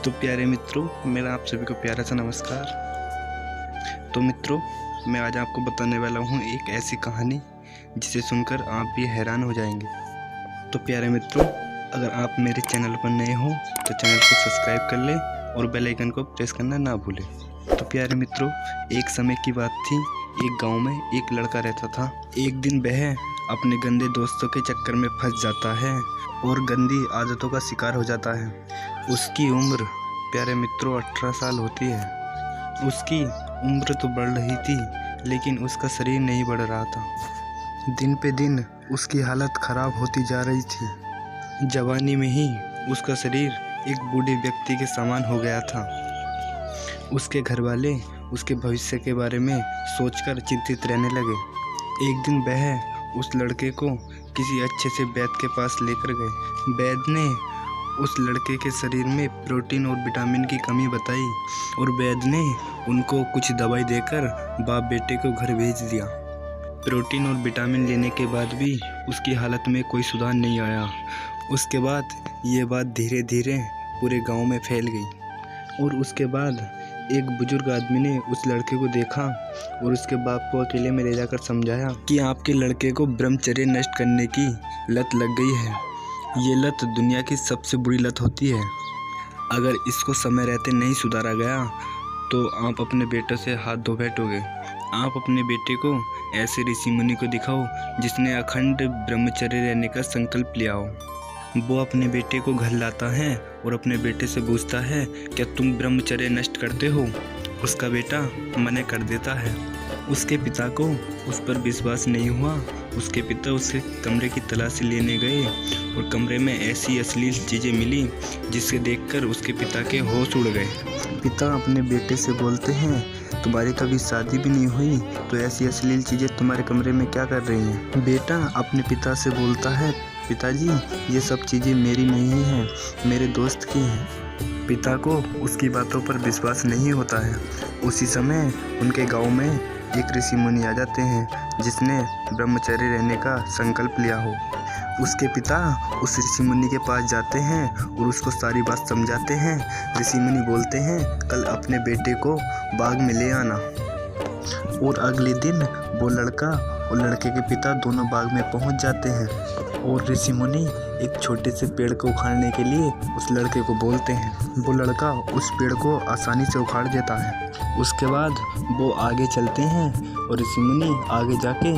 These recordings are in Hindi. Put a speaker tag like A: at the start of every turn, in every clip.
A: तो प्यारे मित्रों, मेरा आप सभी को प्यारा सा नमस्कार। तो मित्रों, मैं आज आपको बताने वाला हूँ एक ऐसी कहानी जिसे सुनकर आप भी हैरान हो जाएंगे। तो प्यारे मित्रों, अगर आप मेरे चैनल पर नए हो तो चैनल को सब्सक्राइब कर लें और बेल आइकन को प्रेस करना ना भूलें। तो प्यारे मित्रों, एक समय की बात थी। एक गाँव में एक लड़का रहता था। एक दिन वह अपने गंदे दोस्तों के चक्कर में फंस जाता है और गंदी आदतों का शिकार हो जाता है। उसकी उम्र प्यारे मित्रों 18 साल होती है। उसकी उम्र तो बढ़ रही थी, लेकिन उसका शरीर नहीं बढ़ रहा था। दिन पे दिन उसकी हालत खराब होती जा रही थी। जवानी में ही उसका शरीर एक बूढ़े व्यक्ति के समान हो गया था। उसके घर वाले उसके भविष्य के बारे में सोचकर चिंतित रहने लगे। एक दिन वह उस लड़के को किसी अच्छे से वैद्य के पास लेकर गए। वैद्य ने उस लड़के के शरीर में प्रोटीन और विटामिन की कमी बताई और वैद्य ने उनको कुछ दवाई देकर बाप बेटे को घर भेज दिया। प्रोटीन और विटामिन लेने के बाद भी उसकी हालत में कोई सुधार नहीं आया। उसके बाद ये बात धीरे धीरे पूरे गांव में फैल गई और उसके बाद एक बुजुर्ग आदमी ने उस लड़के को देखा और उसके बाप को अकेले में ले जाकर समझाया कि आपके लड़के को ब्रह्मचर्य नष्ट करने की लत लग गई है। ये लत दुनिया की सबसे बुरी लत होती है। अगर इसको समय रहते नहीं सुधारा गया तो आप अपने बेटे से हाथ धो बैठोगे। आप अपने बेटे को ऐसे ऋषि मुनि को दिखाओ जिसने अखंड ब्रह्मचर्य रहने का संकल्प लिया हो। वो अपने बेटे को घर लाता है और अपने बेटे से पूछता है, क्या तुम ब्रह्मचर्य नष्ट करते हो? उसका बेटा मना कर देता है। उसके पिता को उस पर विश्वास नहीं हुआ। उसके पिता उसके कमरे की तलाशी लेने गए और कमरे में ऐसी अश्लील चीज़ें मिली जिसे देखकर उसके पिता के होश उड़ गए। पिता अपने बेटे से बोलते हैं, तुम्हारी कभी शादी भी नहीं हुई तो ऐसी अश्लील चीज़ें तुम्हारे कमरे में क्या कर रही हैं? बेटा अपने पिता से बोलता है, पिताजी ये सब चीज़ें मेरी नहीं हैं, मेरे दोस्त की हैं। पिता को उसकी बातों पर विश्वास नहीं होता है। उसी समय उनके गांव में एक ऋषि मुनि आ जाते हैं जिसने ब्रह्मचर्य रहने का संकल्प लिया हो। उसके पिता उस ऋषि मुनि के पास जाते हैं और उसको सारी बात समझाते हैं। ऋषि मुनि बोलते हैं, कल अपने बेटे को बाग में ले आना। और अगले दिन वो लड़का और लड़के के पिता दोनों बाग में पहुंच जाते हैं और ऋषि मुनि एक छोटे से पेड़ को उखाड़ने के लिए उस लड़के को बोलते हैं। वो लड़का उस पेड़ को आसानी से उखाड़ देता है। उसके बाद वो आगे चलते हैं और ऋषि मुनि आगे जाके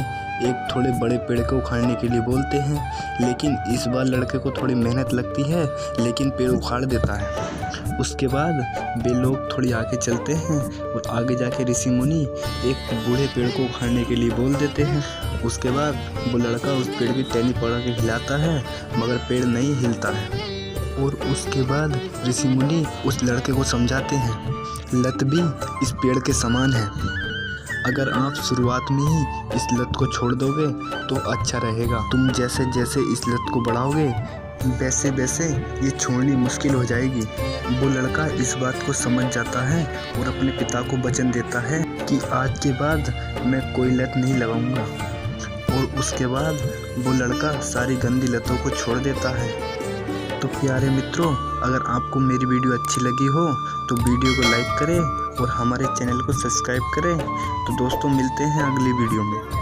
A: एक थोड़े बड़े पेड़ को उखाड़ने के लिए बोलते हैं, लेकिन इस बार लड़के को थोड़ी मेहनत लगती है, लेकिन पेड़ उखाड़ देता है। उसके बाद वे लोग थोड़ी आगे चलते हैं और आगे जाके ऋषि मुनि एक बूढ़े पेड़ को उखाड़ने के लिए बोल देते हैं। उसके बाद वो लड़का उस पेड़ की टहनी पकड़ के हिलाता है, मगर पेड़ नहीं हिलता है। और उसके बाद ऋषि मुनि उस लड़के को समझाते हैं, लत भी इस पेड़ के समान है। अगर आप शुरुआत में ही इस लत को छोड़ दोगे तो अच्छा रहेगा। तुम जैसे जैसे इस लत को बढ़ाओगे वैसे वैसे ये छोड़नी मुश्किल हो जाएगी। वो लड़का इस बात को समझ जाता है और अपने पिता को वचन देता है कि आज के बाद मैं कोई लत नहीं लगाऊंगा। और उसके बाद वो लड़का सारी गंदी लतों को छोड़ देता है। तो प्यारे मित्रों, अगर आपको मेरी वीडियो अच्छी लगी हो तो वीडियो को लाइक करें और हमारे चैनल को सब्सक्राइब करें। तो दोस्तों, मिलते हैं अगली वीडियो में।